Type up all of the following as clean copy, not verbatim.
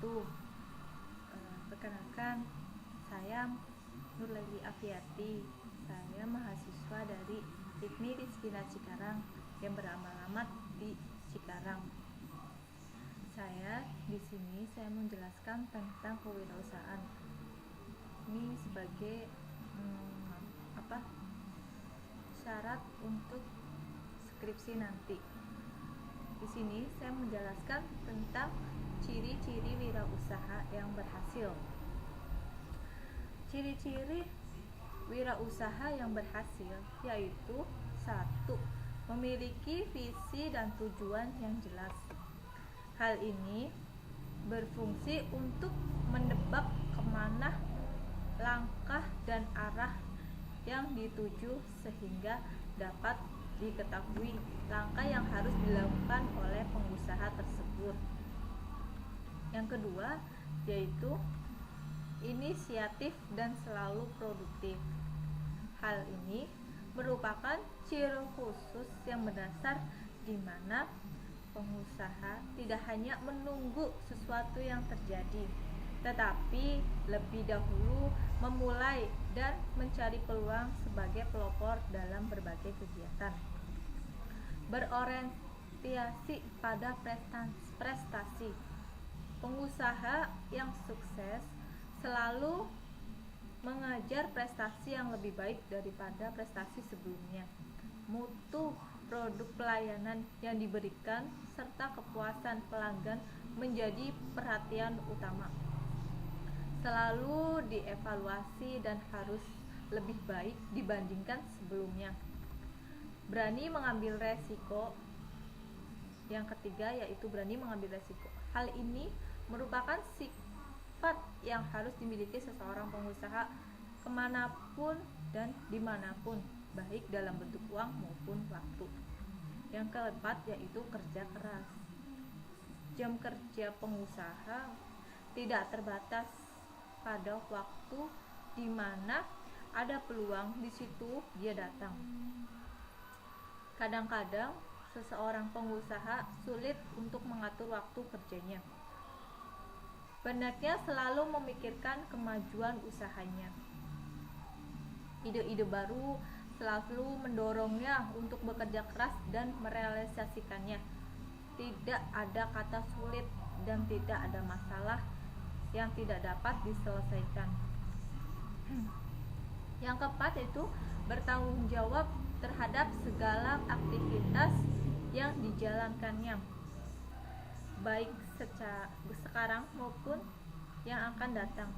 wabarakatuh. Perkenalkan, saya Nurleli Afiati. Saya mahasiswa dari IPMI Rizkina Cikarang yang beralamat di Cikarang. Di sini saya menjelaskan tentang kewirausahaan. Ini sebagai syarat untuk skripsi nanti. Di sini saya menjelaskan tentang ciri-ciri wirausaha yang berhasil. Ciri-ciri wirausaha yang berhasil yaitu 1. Memiliki visi dan tujuan yang jelas. Hal ini berfungsi untuk menebak kemana langkah dan arah yang dituju sehingga dapat diketahui langkah yang harus dilakukan oleh pengusaha tersebut. Yang kedua yaitu inisiatif dan selalu produktif. Hal ini merupakan ciri khusus yang mendasar di mana pengusaha tidak hanya menunggu sesuatu yang terjadi, tetapi lebih dahulu memulai dan mencari peluang sebagai pelopor dalam berbagai kegiatan. Berorientasi pada prestasi. Pengusaha yang sukses selalu mengejar prestasi yang lebih baik daripada prestasi sebelumnya. Mutu produk pelayanan yang diberikan serta kepuasan pelanggan menjadi perhatian utama. Selalu dievaluasi dan harus lebih baik dibandingkan sebelumnya. Berani mengambil resiko. Yang ketiga yaitu berani mengambil resiko. Hal ini merupakan sifat yang harus dimiliki seseorang pengusaha kemanapun dan dimanapun, baik dalam bentuk uang maupun waktu. Yang keempat yaitu kerja keras. Jam kerja pengusaha tidak terbatas pada waktu di mana ada peluang, di situ dia datang. Kadang-kadang seseorang pengusaha sulit untuk mengatur waktu kerjanya. Benaknya selalu memikirkan kemajuan usahanya. Ide-ide baru selalu mendorongnya untuk bekerja keras dan merealisasikannya. Tidak ada kata sulit dan tidak ada masalah yang tidak dapat diselesaikan. Yang keempat yaitu bertanggung jawab terhadap segala aktivitas yang dijalankannya, baik sekarang maupun yang akan datang.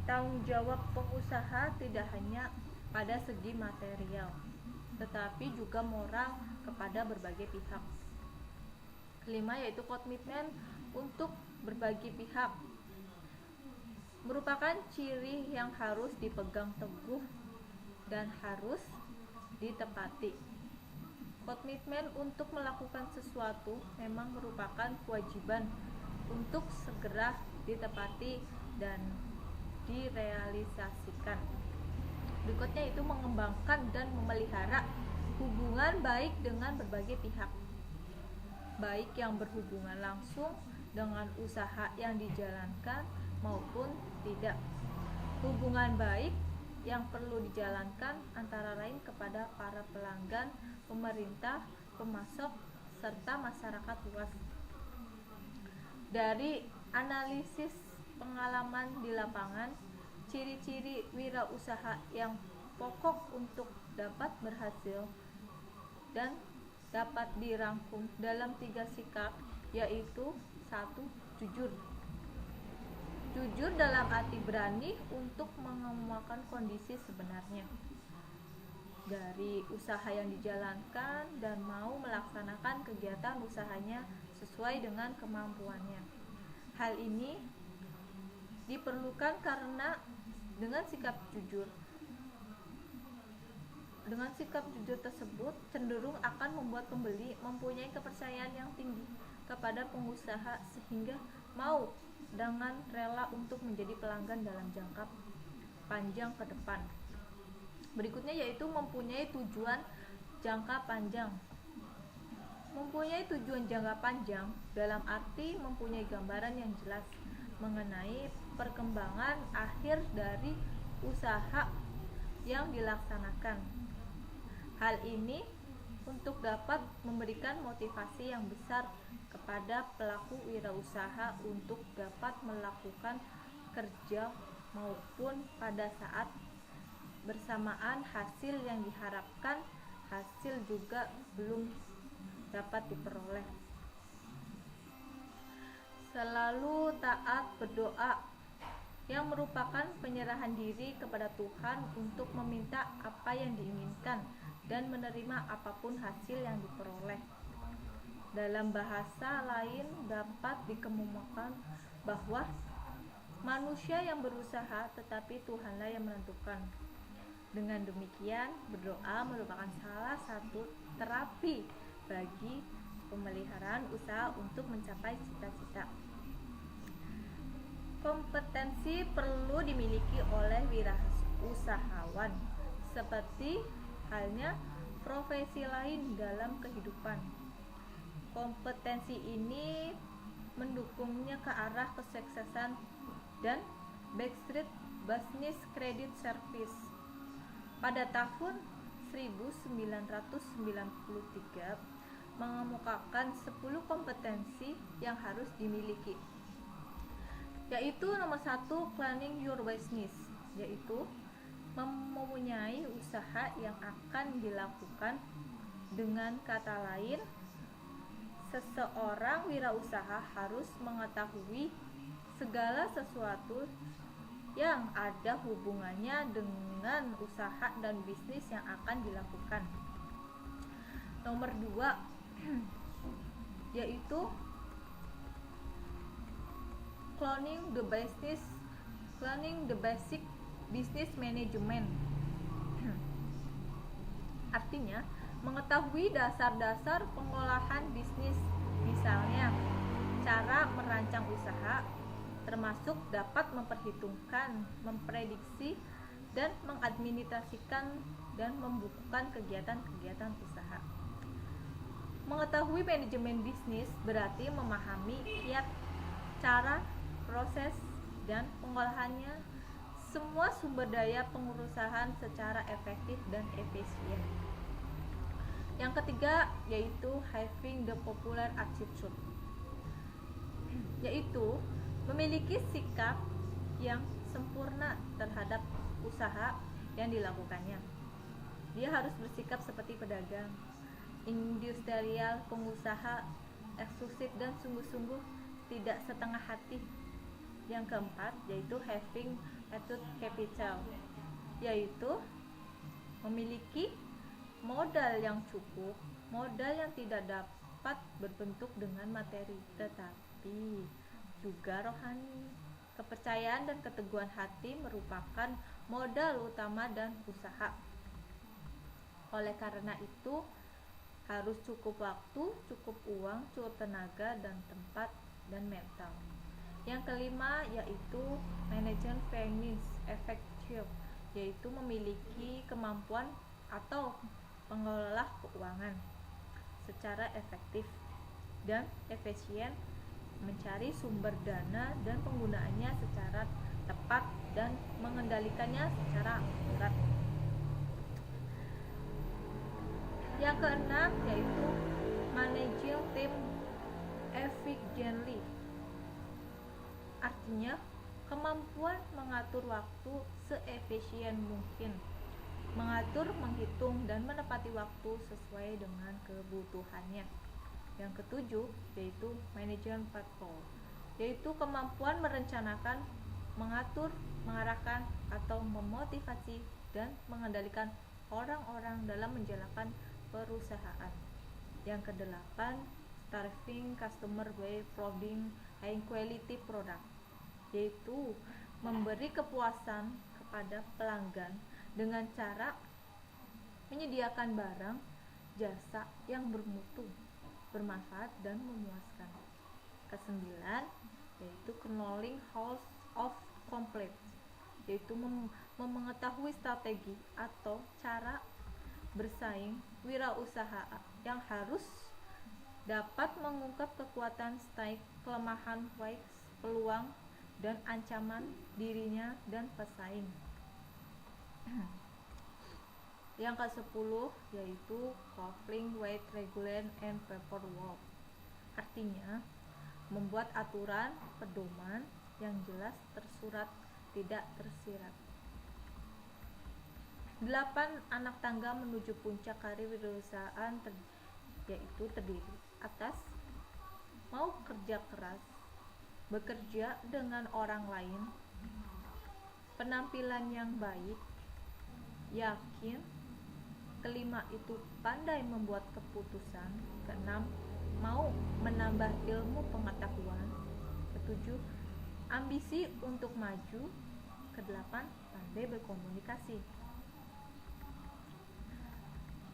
Tanggung jawab pengusaha tidak hanya pada segi material, tetapi juga moral kepada berbagai pihak. Kelima yaitu komitmen untuk berbagai pihak. Merupakan ciri yang harus dipegang teguh dan harus ditepati. Komitmen untuk melakukan sesuatu memang merupakan kewajiban untuk segera ditepati dan direalisasikan. Berikutnya itu mengembangkan dan memelihara hubungan baik dengan berbagai pihak, baik yang berhubungan langsung dengan usaha yang dijalankan maupun tidak. Hubungan baik yang perlu dijalankan antara lain kepada para pelanggan, pemerintah, pemasok, serta masyarakat luas. Dari analisis pengalaman di lapangan, ciri-ciri wirausaha yang pokok untuk dapat berhasil dan dapat dirangkum dalam 3 sikap yaitu 1. Jujur. Jujur dalam arti berani untuk mengemukakan kondisi sebenarnya dari usaha yang dijalankan dan mau melaksanakan kegiatan usahanya sesuai dengan kemampuannya. Hal ini diperlukan karena dengan sikap jujur tersebut cenderung akan membuat pembeli mempunyai kepercayaan yang tinggi kepada pengusaha sehingga mau dengan rela untuk menjadi pelanggan dalam jangka panjang ke depan. Berikutnya yaitu mempunyai tujuan jangka panjang. mempunyai tujuan jangka panjang dalam arti mempunyai gambaran yang jelas mengenai perkembangan akhir dari usaha yang dilaksanakan. Hal ini untuk dapat memberikan motivasi yang besar kepada pelaku wirausaha untuk dapat melakukan kerja maupun pada saat bersamaan hasil yang diharapkan hasil juga belum dapat diperoleh. Selalu taat berdoa, yang merupakan penyerahan diri kepada Tuhan untuk meminta apa yang diinginkan dan menerima apapun hasil yang diperoleh. Dalam bahasa lain dapat dikemukakan bahwa manusia yang berusaha tetapi Tuhanlah yang menentukan. Dengan demikian, berdoa merupakan salah satu terapi bagi pemeliharaan usaha untuk mencapai cita-cita. Kompetensi perlu dimiliki oleh wirausahawan, seperti halnya profesi lain dalam kehidupan. Kompetensi ini mendukungnya ke arah kesuksesan dan Backstreet Business Credit Service pada tahun 1993 mengemukakan 10 kompetensi yang harus dimiliki, yaitu nomor 1, planning your business, yaitu mempunyai usaha yang akan dilakukan. Dengan kata lain, seseorang wirausaha harus mengetahui segala sesuatu yang ada hubungannya dengan usaha dan bisnis yang akan dilakukan. Nomor 2 yaitu planning the basic business management. Artinya, mengetahui dasar-dasar pengolahan bisnis, misalnya cara merancang usaha, termasuk dapat memperhitungkan, memprediksi, dan mengadministrasikan dan membukukan kegiatan-kegiatan usaha. Mengetahui manajemen bisnis berarti memahami kiat, cara, proses, dan pengolahannya semua sumber daya pengurusan secara efektif dan efisien. Yang ketiga yaitu having the popular attitude, yaitu memiliki sikap yang sempurna terhadap usaha yang dilakukannya. Dia harus bersikap seperti pedagang, industrial, pengusaha eksklusif dan sungguh-sungguh, tidak setengah hati. Yang keempat yaitu having attitude capital, yaitu memiliki modal yang cukup, modal yang tidak dapat berbentuk dengan materi tetapi juga rohani. Kepercayaan dan keteguhan hati merupakan modal utama dan usaha. Oleh karena itu, harus cukup waktu, cukup uang, cukup tenaga dan tempat dan mental. Yang kelima yaitu manajemen finance effective, yaitu memiliki kemampuan atau mengelola keuangan secara efektif dan efisien, mencari sumber dana dan penggunaannya secara tepat dan mengendalikannya secara akurat. Yang keenam yaitu managing team efficiently, artinya kemampuan mengatur waktu seefisien mungkin, mengatur, menghitung, dan menepati waktu sesuai dengan kebutuhannya. Yang ketujuh yaitu management people, yaitu kemampuan merencanakan, mengatur, mengarahkan, atau memotivasi dan mengendalikan orang-orang dalam menjalankan perusahaan. Yang kedelapan, serving customer by providing high quality product, yaitu memberi kepuasan kepada pelanggan dengan cara menyediakan barang jasa yang bermutu, bermanfaat dan memuaskan. Kesembilan yaitu knowing how of complete, yaitu mengetahui strategi atau cara bersaing wirausaha yang harus dapat mengungkap kekuatan Stike, kelemahan White, peluang dan ancaman dirinya dan pesaing. Yang ke-10 yaitu coupling weight regulation and paperwork. Artinya, membuat aturan pedoman yang jelas, tersurat, tidak tersirat. 8 anak tangga menuju puncak karir wirausahaan yaitu terdiri atas mau kerja keras, bekerja dengan orang lain, penampilan yang baik, yakin. Kelima itu pandai membuat keputusan. Keenam, mau menambah ilmu pengetahuan. Ketujuh, ambisi untuk maju. Kedelapan, pandai berkomunikasi.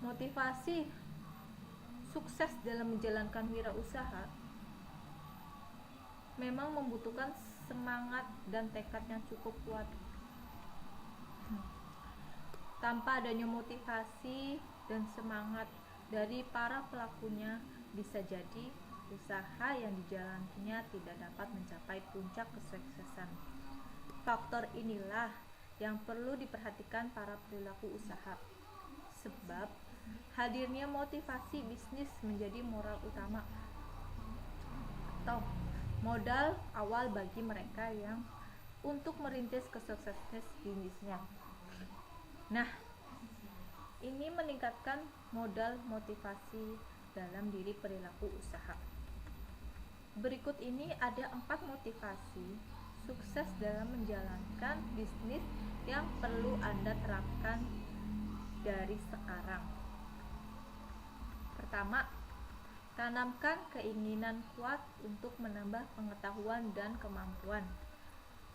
Motivasi sukses dalam menjalankan wirausaha memang membutuhkan semangat dan tekad yang cukup kuat. Tanpa adanya motivasi dan semangat dari para pelakunya, bisa jadi usaha yang dijalankannya tidak dapat mencapai puncak kesuksesan. Faktor inilah yang perlu diperhatikan para pelaku usaha, sebab hadirnya motivasi bisnis menjadi moral utama atau modal awal bagi mereka yang untuk merintis kesuksesan bisnisnya. Nah, ini meningkatkan modal motivasi dalam diri perilaku usaha. Berikut ini ada 4 motivasi sukses dalam menjalankan bisnis yang perlu Anda terapkan dari sekarang. Pertama, tanamkan keinginan kuat untuk menambah pengetahuan dan kemampuan.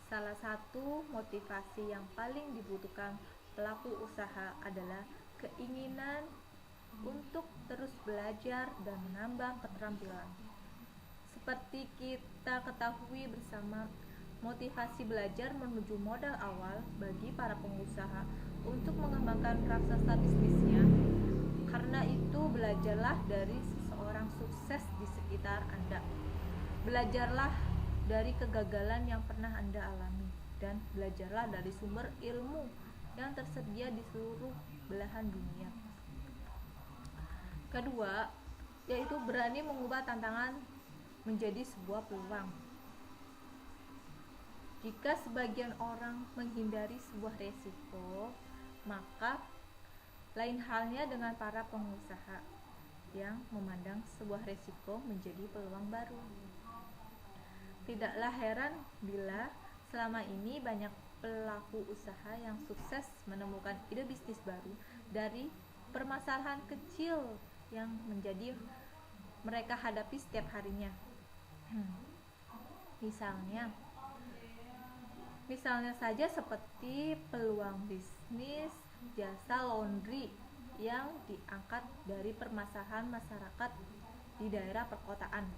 Salah satu motivasi yang paling dibutuhkan pelaku usaha adalah keinginan untuk terus belajar dan menambah keterampilan. Seperti kita ketahui bersama, motivasi belajar menuju modal awal bagi para pengusaha untuk mengembangkan raksasa bisnisnya. Karena itu, belajarlah dari seseorang sukses di sekitar Anda. Belajarlah dari kegagalan yang pernah Anda alami, dan belajarlah dari sumber ilmu yang tersedia di seluruh belahan dunia. Kedua, yaitu berani mengubah tantangan menjadi sebuah peluang. Jika sebagian orang menghindari sebuah resiko, maka lain halnya dengan para pengusaha yang memandang sebuah resiko menjadi peluang baru. Tidaklah heran bila selama ini banyak pelaku usaha yang sukses menemukan ide bisnis baru dari permasalahan kecil yang menjadi mereka hadapi setiap harinya. Misalnya saja seperti peluang bisnis jasa laundry yang diangkat dari permasalahan masyarakat di daerah perkotaan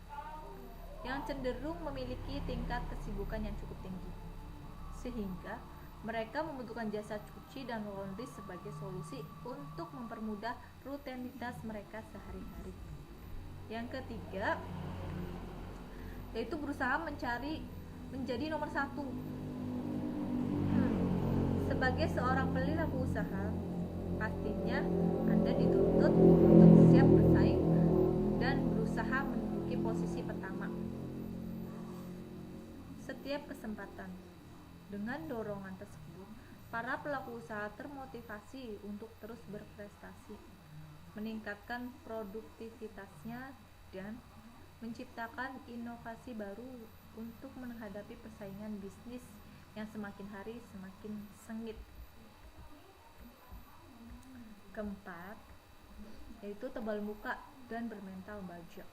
yang cenderung memiliki tingkat kesibukan yang cukup tinggi, sehingga mereka membutuhkan jasa cuci dan laundry sebagai solusi untuk mempermudah rutinitas mereka sehari-hari. Yang ketiga, yaitu berusaha menjadi nomor 1. Sebagai seorang pelaku usaha, pastinya Anda dituntut untuk siap bersaing dan berusaha menduduki posisi pertama setiap kesempatan. Dengan dorongan tersebut, para pelaku usaha termotivasi untuk terus berprestasi, meningkatkan produktivitasnya, dan menciptakan inovasi baru untuk menghadapi persaingan bisnis yang semakin hari semakin sengit. Keempat, yaitu tebal muka dan bermental baja.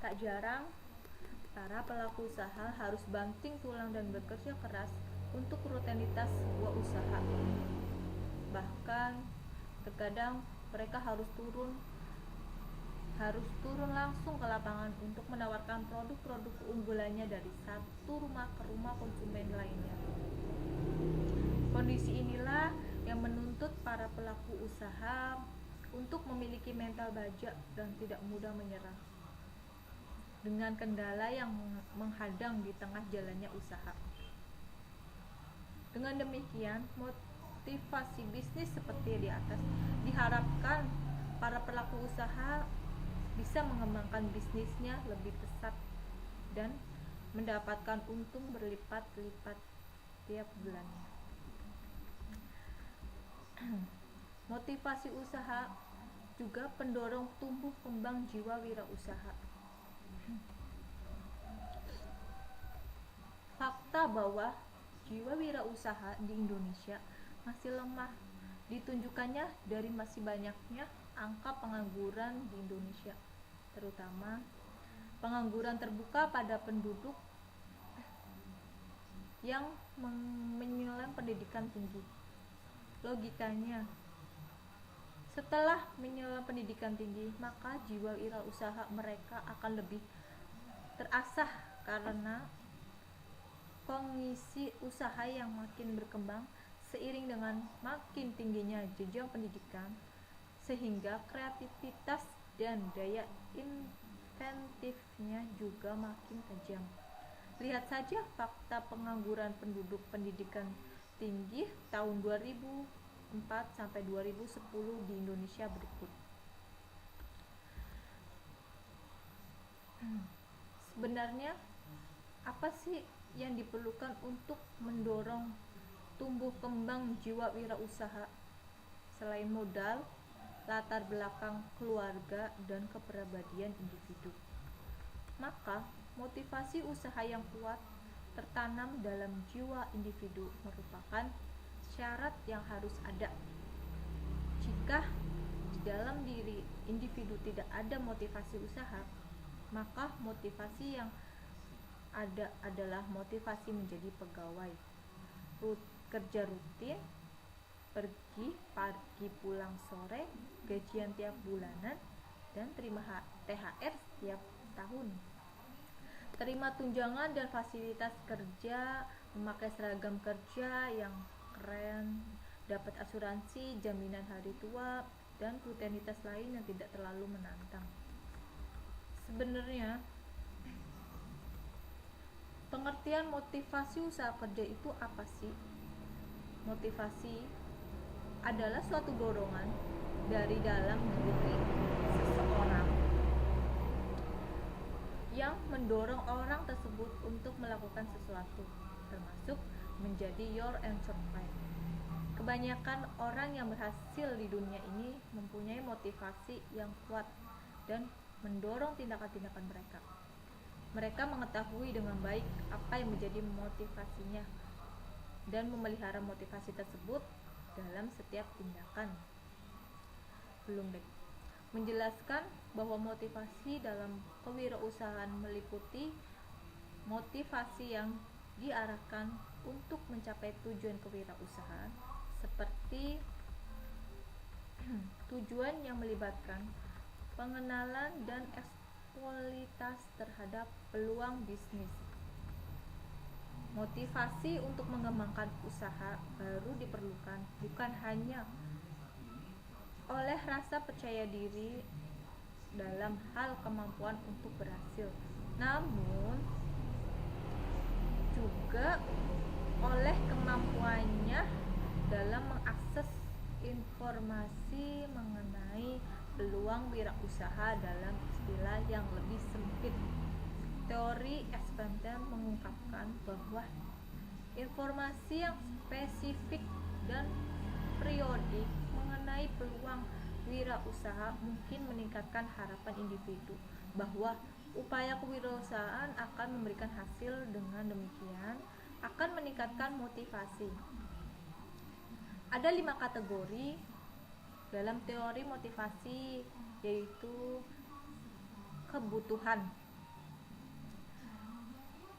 Tak jarang para pelaku usaha harus banting tulang dan bekerja keras untuk rutinitas sebuah usaha. Bahkan terkadang mereka harus turun langsung ke lapangan untuk menawarkan produk-produk keunggulannya dari satu rumah ke rumah konsumen lainnya. Kondisi inilah yang menuntut para pelaku usaha untuk memiliki mental baja dan tidak mudah menyerah dengan kendala yang menghadang di tengah jalannya usaha. Dengan demikian, motivasi bisnis seperti di atas diharapkan para pelaku usaha bisa mengembangkan bisnisnya lebih pesat dan mendapatkan untung berlipat-lipat tiap bulannya. Motivasi usaha juga pendorong tumbuh kembang jiwa wirausaha. Fakta bahwa jiwa wirausaha di Indonesia masih lemah ditunjukkannya dari masih banyaknya angka pengangguran di Indonesia, terutama pengangguran terbuka pada penduduk yang menyelam pendidikan tinggi. Logikanya, setelah menyelam pendidikan tinggi, maka jiwa wirausaha mereka akan lebih terasah karena kondisi usaha yang makin berkembang seiring dengan makin tingginya jenjang pendidikan, sehingga kreativitas dan daya inventifnya juga makin tajam. Lihat saja fakta pengangguran penduduk pendidikan tinggi tahun 2004 sampai 2010 di Indonesia berikut. Sebenarnya apa sih yang diperlukan untuk mendorong tumbuh kembang jiwa wirausaha selain modal, latar belakang keluarga, dan kepribadian individu? Maka motivasi usaha yang kuat tertanam dalam jiwa individu merupakan syarat yang harus ada. Jika di dalam diri individu tidak ada motivasi usaha, maka motivasi yang ada adalah motivasi menjadi pegawai, kerja rutin, pergi pagi pulang sore, gajian tiap bulanan, dan terima THR setiap tahun, terima tunjangan dan fasilitas kerja, memakai seragam kerja yang keren, dapat asuransi, jaminan hari tua, dan rutinitas lain yang tidak terlalu menantang. Sebenarnya pengertian motivasi usaha kerja itu apa sih? Motivasi adalah suatu dorongan dari dalam diri seseorang yang mendorong orang tersebut untuk melakukan sesuatu, termasuk menjadi your and survive. Kebanyakan orang yang berhasil di dunia ini mempunyai motivasi yang kuat dan mendorong tindakan-tindakan mereka. Mereka mengetahui dengan baik apa yang menjadi motivasinya dan memelihara motivasi tersebut dalam setiap tindakan. Belum deh. Menjelaskan bahwa motivasi dalam kewirausahaan meliputi motivasi yang diarahkan untuk mencapai tujuan kewirausahaan, seperti tujuan yang melibatkan pengenalan dan kualitas terhadap peluang bisnis. Motivasi untuk mengembangkan usaha baru diperlukan bukan hanya oleh rasa percaya diri dalam hal kemampuan untuk berhasil, namun juga oleh kemampuannya dalam mengakses informasi mengenai peluang wirausaha dalam istilah yang lebih sempit. Teori Espantel mengungkapkan bahwa informasi yang spesifik dan periodik mengenai peluang wirausaha mungkin meningkatkan harapan individu bahwa upaya kewirausahaan akan memberikan hasil. Dengan demikian akan meningkatkan motivasi. Ada 5 kategori dalam teori motivasi, yaitu kebutuhan,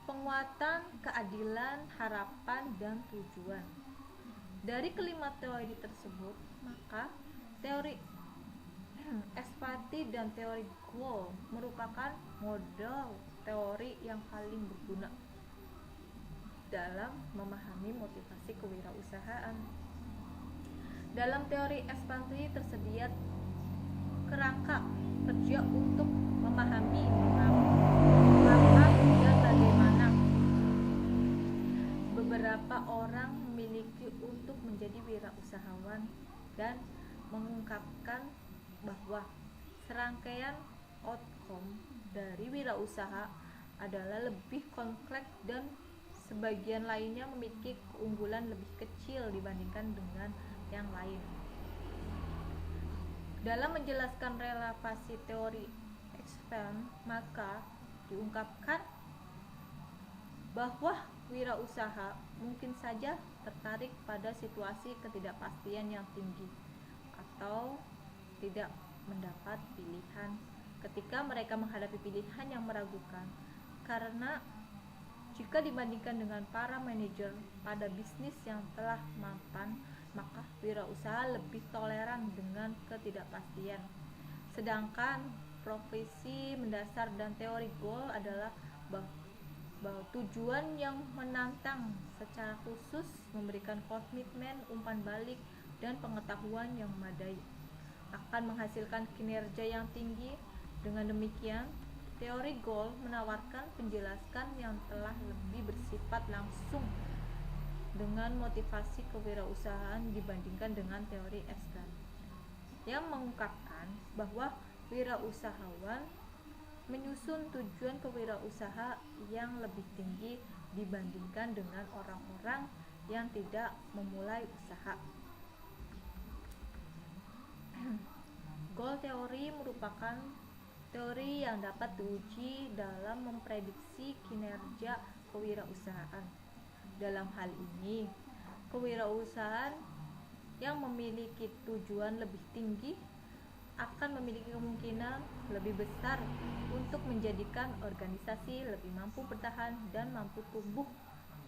penguatan, keadilan, harapan, dan tujuan. Dari kelima teori tersebut, maka teori Espati dan teori goal merupakan model teori yang paling berguna dalam memahami motivasi kewirausahaan. Dalam teori Espati tersedia kerangka kerja untuk memahami mengapa dan bagaimana beberapa orang memiliki untuk menjadi wirausahawan, dan mengungkapkan bahwa serangkaian outcome dari wirausaha adalah lebih kompleks dan sebagian lainnya memiliki keunggulan lebih kecil dibandingkan dengan yang lain. Dalam menjelaskan relevasi teori Ekman, maka diungkapkan bahwa wirausaha mungkin saja tertarik pada situasi ketidakpastian yang tinggi atau tidak mendapat pilihan ketika mereka menghadapi pilihan yang meragukan, karena jika dibandingkan dengan para manajer pada bisnis yang telah mapan, maka wirausaha lebih toleran dengan ketidakpastian. Sedangkan profesi mendasar dan teori goal adalah bahwa tujuan yang menantang secara khusus memberikan komitmen, umpan balik, dan pengetahuan yang memadai akan menghasilkan kinerja yang tinggi. Dengan demikian, teori goal menawarkan penjelasan yang telah lebih bersifat langsung dengan motivasi kewirausahaan dibandingkan dengan teori Ekman, yang mengungkapkan bahwa wirausahawan menyusun tujuan kewirausaha yang lebih tinggi dibandingkan dengan orang-orang yang tidak memulai usaha. Goal teori merupakan teori yang dapat diuji dalam memprediksi kinerja kewirausahaan. Dalam hal ini, kewirausahaan yang memiliki tujuan lebih tinggi akan memiliki kemungkinan lebih besar untuk menjadikan organisasi lebih mampu bertahan dan mampu tumbuh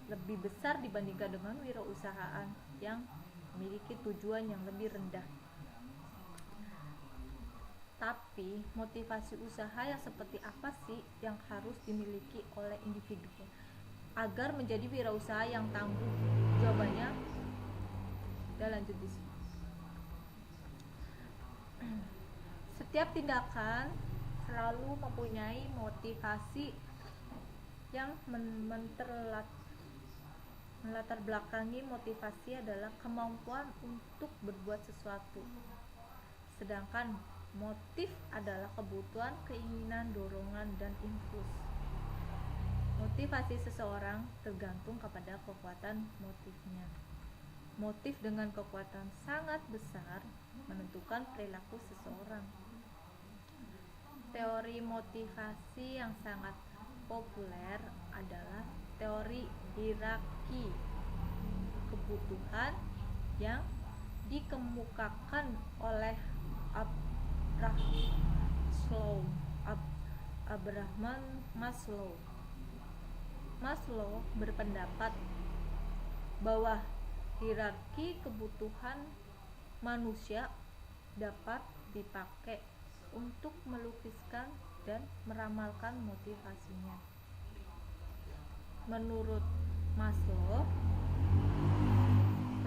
lebih besar dibandingkan dengan wirausahaan yang memiliki tujuan yang lebih rendah. Tapi motivasi usaha yang seperti apa sih yang harus dimiliki oleh individu agar menjadi wirausaha yang tangguh? Jawabannya udah lanjut di sini. Setiap tindakan selalu mempunyai motivasi yang melatar belakangi motivasi adalah kemampuan untuk berbuat sesuatu. Sedangkan motif adalah kebutuhan, keinginan, dorongan, dan impuls. Motivasi seseorang tergantung kepada kekuatan motifnya. Motif dengan kekuatan sangat besar menentukan perilaku seseorang. Teori motivasi yang sangat populer adalah teori hierarki kebutuhan yang dikemukakan oleh Abraham Maslow. Maslow berpendapat bahwa hierarki kebutuhan manusia dapat dipakai untuk melukiskan dan meramalkan motivasinya. Menurut Maslow,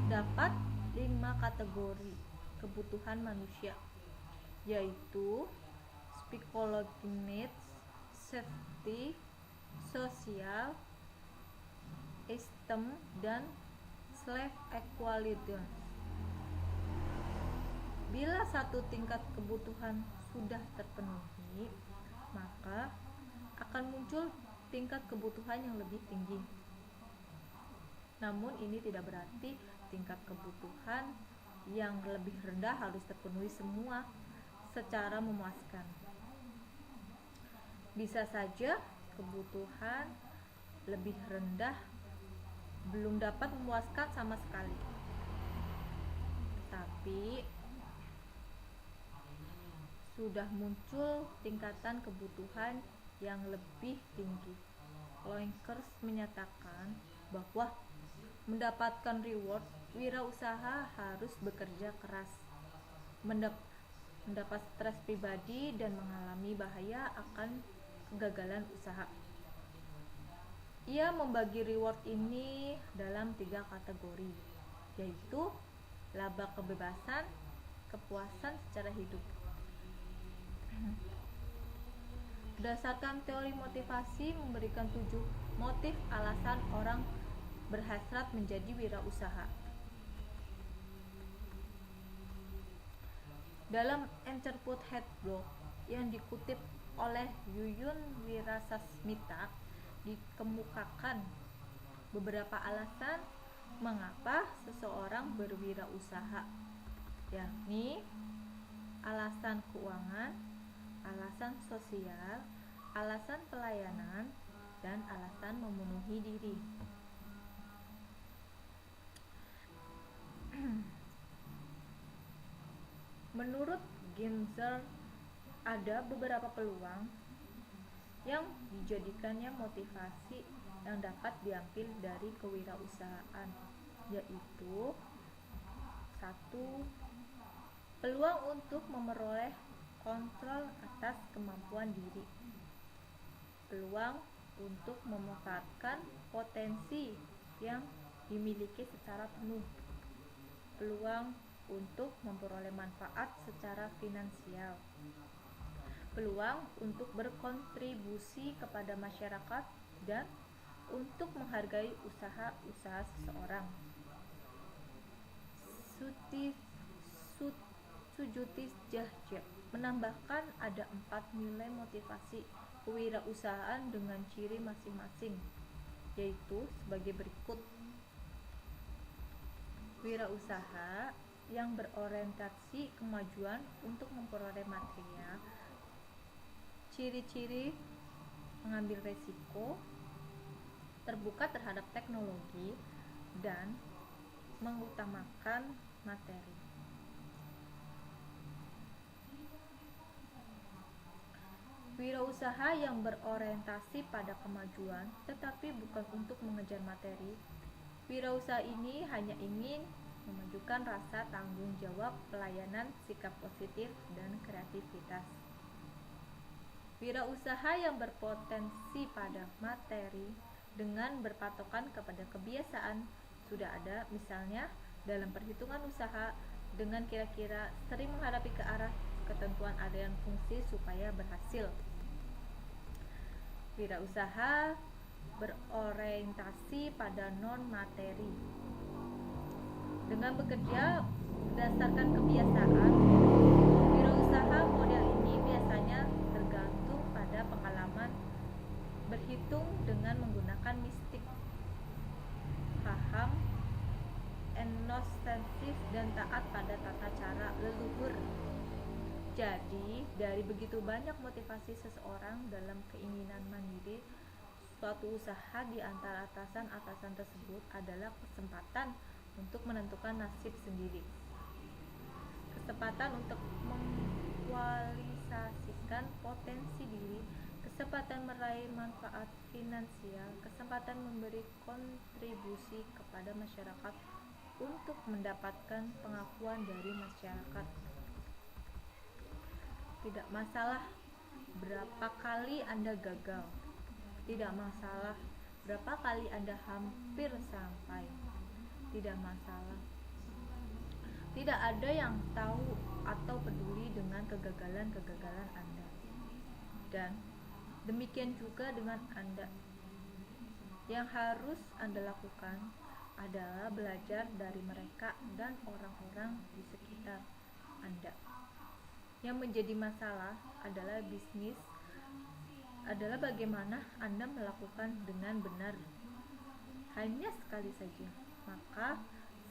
terdapat 5 kategori kebutuhan manusia, yaitu psychological needs, safety, social, esteem, dan self-equality. Bila satu tingkat kebutuhan sudah terpenuhi, maka akan muncul tingkat kebutuhan yang lebih tinggi. Namun ini tidak berarti tingkat kebutuhan yang lebih rendah harus terpenuhi semua secara memuaskan. Bisa saja kebutuhan lebih rendah belum dapat memuaskan sama sekali. Tapi sudah muncul tingkatan kebutuhan yang lebih tinggi. Loinkers menyatakan bahwa mendapatkan reward, wirausaha harus bekerja keras, mendapat stres pribadi, dan mengalami bahaya akan kegagalan usaha. Ia membagi reward ini dalam 3 kategori, yaitu laba kebebasan, kepuasan secara hidup, Berdasarkan teori motivasi memberikan 7 motif alasan orang berhasrat menjadi wirausaha. Dalam Entrepreneur Handbook yang dikutip oleh Yuyun Wirasasmita dikemukakan beberapa alasan mengapa seseorang berwirausaha, yakni alasan keuangan, alasan sosial, alasan pelayanan, dan alasan memenuhi diri. Menurut Ginzer, ada beberapa peluang yang dijadikannya motivasi yang dapat diambil dari kewirausahaan, yaitu 1. Peluang untuk memperoleh kontrol atas kemampuan diri. Peluang untuk memanfaatkan potensi yang dimiliki secara penuh. Peluang untuk memperoleh manfaat secara finansial. Peluang untuk berkontribusi kepada masyarakat dan untuk menghargai usaha-usaha seseorang. Sujutis Jahja menambahkan ada 4 nilai motivasi kewirausahaan dengan ciri masing-masing, yaitu sebagai berikut. Wirausaha yang berorientasi kemajuan untuk memperoleh material. Ciri-ciri: mengambil resiko, terbuka terhadap teknologi, dan mengutamakan materi. Wirausaha yang berorientasi pada kemajuan tetapi bukan untuk mengejar materi. Wirausaha ini hanya ingin memajukan rasa tanggung jawab, pelayanan, sikap positif, dan kreativitas. Wirausaha yang berpotensi pada materi dengan berpatokan kepada kebiasaan sudah ada, misalnya dalam perhitungan usaha dengan kira-kira sering menghadapi ke arah ketentuan aliran fungsi supaya berhasil. Wirausaha berorientasi pada non-materi. Dengan bekerja berdasarkan kebiasaan, wirausaha model ini biasanya tergantung pada pengalaman berhitung dengan menggunakan mistik, paham etnosensis, dan taat pada tata cara leluhur. Jadi, dari begitu banyak motivasi seseorang dalam keinginan mandiri suatu usaha, di antara atasan-atasan tersebut adalah kesempatan untuk menentukan nasib sendiri, kesempatan untuk mengkualisasikan potensi diri, kesempatan meraih manfaat finansial, kesempatan memberi kontribusi kepada masyarakat untuk mendapatkan pengakuan dari masyarakat. Tidak masalah berapa kali Anda gagal, tidak masalah berapa kali Anda hampir sampai, tidak masalah. Tidak ada yang tahu atau peduli dengan kegagalan-kegagalan Anda. Dan demikian juga dengan Anda. Yang harus Anda lakukan adalah belajar dari mereka dan orang-orang di sekitar Anda. Yang menjadi masalah adalah bagaimana Anda melakukan dengan benar. Hanya sekali saja, maka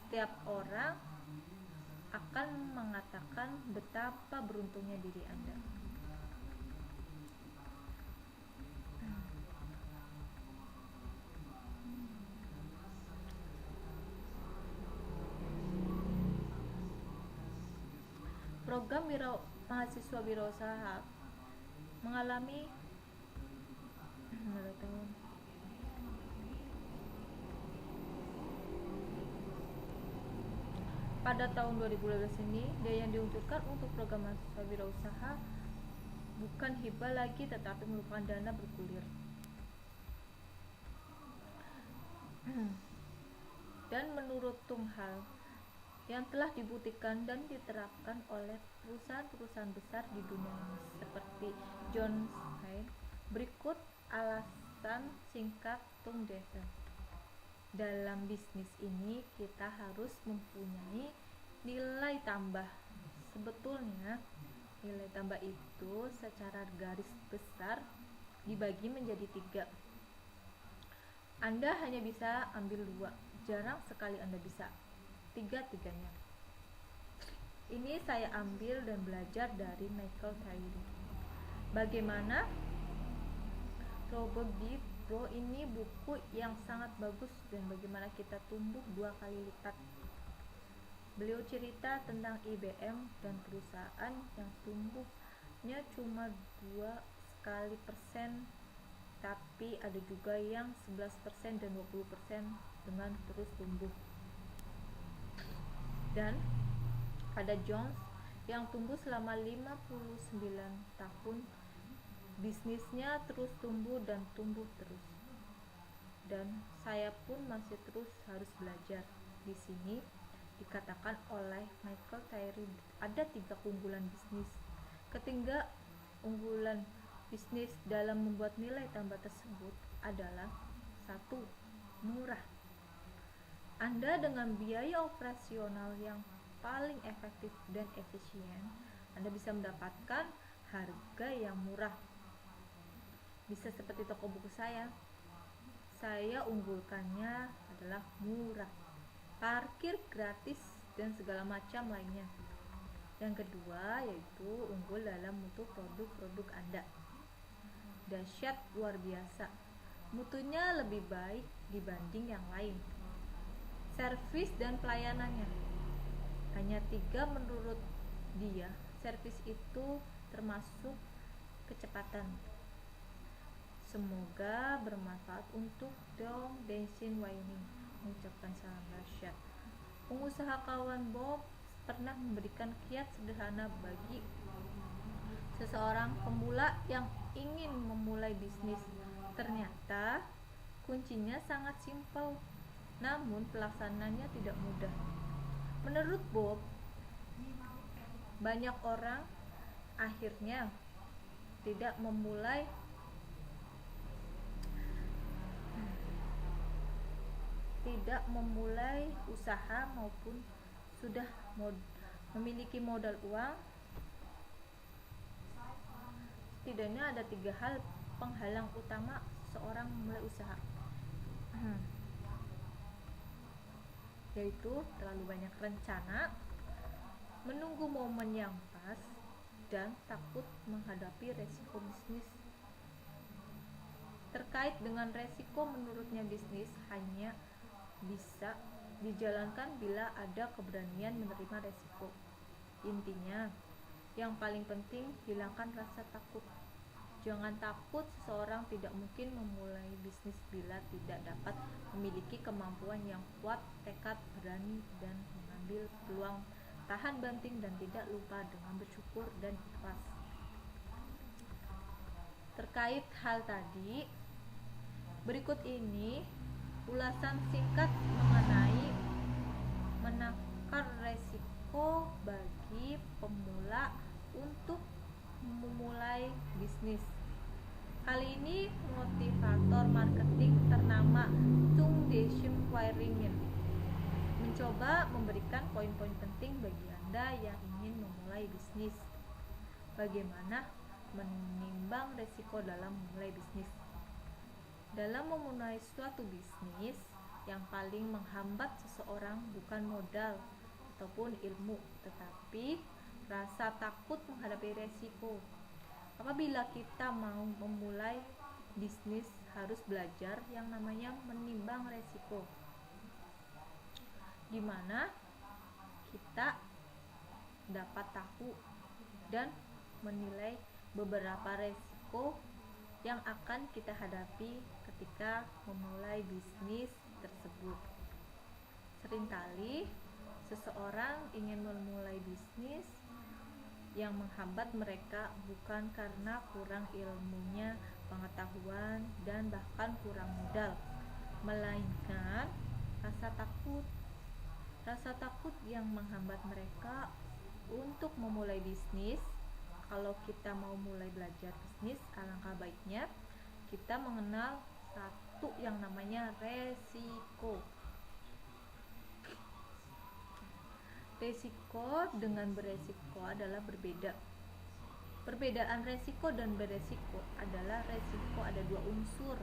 setiap orang akan mengatakan betapa beruntungnya diri Anda. Program mahasiswa wirausaha mengalami pada tahun 2012 ini, daya yang diunculkan untuk program mahasiswa wirausaha bukan hibah lagi tetapi merupakan dana bergulir. Dan menurut Tung Hal, yang telah dibuktikan dan diterapkan oleh perusahaan-perusahaan besar di dunia ini seperti John Stein. Berikut alasan singkat Tung Desen. Dalam bisnis ini kita harus mempunyai nilai tambah. Sebetulnya nilai tambah itu secara garis besar dibagi menjadi 3. Anda hanya bisa ambil 2, jarang sekali Anda bisa 3-tiganya. Ini saya ambil dan belajar dari Michael Tyree. Bagaimana? Robert D. Bro, ini buku yang sangat bagus dan bagaimana kita tumbuh 2 kali lipat. Beliau cerita tentang IBM dan perusahaan yang tumbuhnya cuma 2% tapi ada juga yang 11% dan 20% dengan terus tumbuh. Dan ada Jones yang tumbuh selama 59 tahun, bisnisnya terus tumbuh dan tumbuh terus. Dan saya pun masih terus harus belajar. Di sini dikatakan oleh Michael Tyree ada 3 keunggulan bisnis. Ketiga unggulan bisnis dalam membuat nilai tambah tersebut adalah 1. Murah. Anda dengan biaya operasional yang paling efektif dan efisien, Anda bisa mendapatkan harga yang murah. Bisa seperti toko buku saya unggulkannya adalah murah, parkir gratis, dan segala macam lainnya. Yang kedua yaitu unggul dalam mutu produk-produk Anda. Dahsyat, luar biasa, mutunya lebih baik dibanding yang lain. Servis dan pelayanannya hanya 3 menurut dia. Servis itu termasuk kecepatan. Semoga bermanfaat untuk Dong Daishin Waining. Mengucapkan salam dahsyat. Pengusaha kawan Bob pernah memberikan kiat sederhana bagi seseorang pemula yang ingin memulai bisnis. Ternyata kuncinya sangat simpel, namun pelaksanaannya tidak mudah. Menurut Bob, banyak orang akhirnya tidak memulai usaha maupun sudah memiliki modal uang. Setidaknya ada 3 hal penghalang utama seorang memulai usaha, yaitu terlalu banyak rencana, menunggu momen yang pas, dan takut menghadapi resiko bisnis. Terkait dengan resiko, menurutnya bisnis hanya bisa dijalankan bila ada keberanian menerima resiko. Intinya, yang paling penting hilangkan rasa takut. Jangan takut, seseorang tidak mungkin memulai bisnis bila tidak dapat memiliki kemampuan yang kuat, tekad, berani, dan mengambil peluang, tahan banting, dan tidak lupa dengan bersyukur dan ikhlas. Terkait hal tadi, berikut ini ulasan singkat mengenai menakar resiko bagi pemula untuk memulai bisnis. Kali ini motivator marketing ternama Tung Daishin Waining mencoba memberikan poin-poin penting bagi Anda yang ingin memulai bisnis. Bagaimana menimbang resiko dalam memulai bisnis? Dalam memulai suatu bisnis, yang paling menghambat seseorang bukan modal ataupun ilmu, tetapi rasa takut menghadapi resiko. Apabila kita mau memulai bisnis, harus belajar yang namanya menimbang resiko, di mana kita dapat tahu dan menilai beberapa resiko yang akan kita hadapi ketika memulai bisnis tersebut. Seringkali seseorang ingin memulai bisnis yang menghambat mereka bukan karena kurang ilmunya, pengetahuan, dan bahkan kurang modal, melainkan rasa takut. Rasa takut yang menghambat mereka untuk memulai bisnis. Kalau kita mau mulai belajar bisnis, alangkah baiknya kita mengenal satu yang namanya resiko. Resiko dengan beresiko adalah berbeda. Perbedaan resiko dan beresiko adalah resiko ada dua unsur,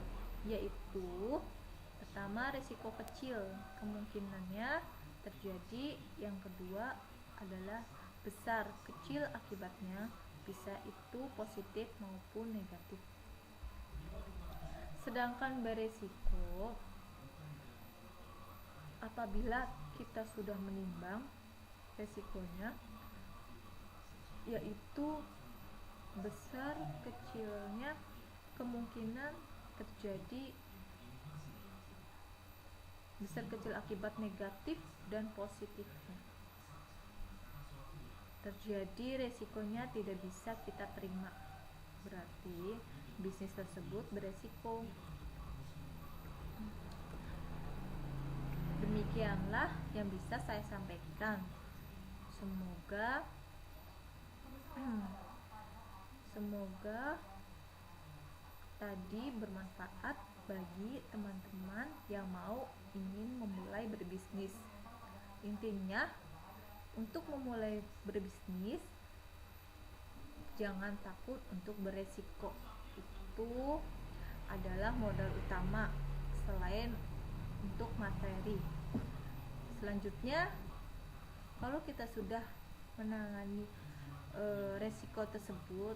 yaitu pertama resiko kecil, kemungkinannya terjadi. Yang kedua adalah besar, kecil akibatnya, bisa itu positif maupun negatif. Sedangkan beresiko, apabila kita sudah menimbang resikonya, yaitu besar kecilnya kemungkinan terjadi, besar kecil akibat negatif dan positifnya. Terjadi resikonya tidak bisa kita terima, berarti bisnis tersebut beresiko. Demikianlah yang bisa saya sampaikan. Semoga tadi bermanfaat bagi teman-teman yang ingin memulai berbisnis. Intinya, untuk memulai berbisnis, jangan takut untuk beresiko. Itu adalah modal utama selain untuk materi. Selanjutnya, kalau kita sudah menangani resiko tersebut,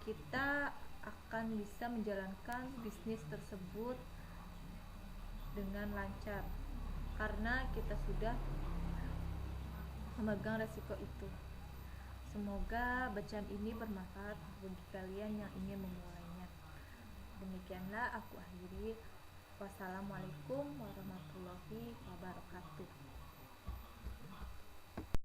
kita akan bisa menjalankan bisnis tersebut dengan lancar karena kita sudah memegang resiko itu. Semoga bacaan ini bermanfaat bagi kalian yang ingin memulainya. Demikianlah aku akhiri. Wassalamualaikum warahmatullahi wabarakatuh.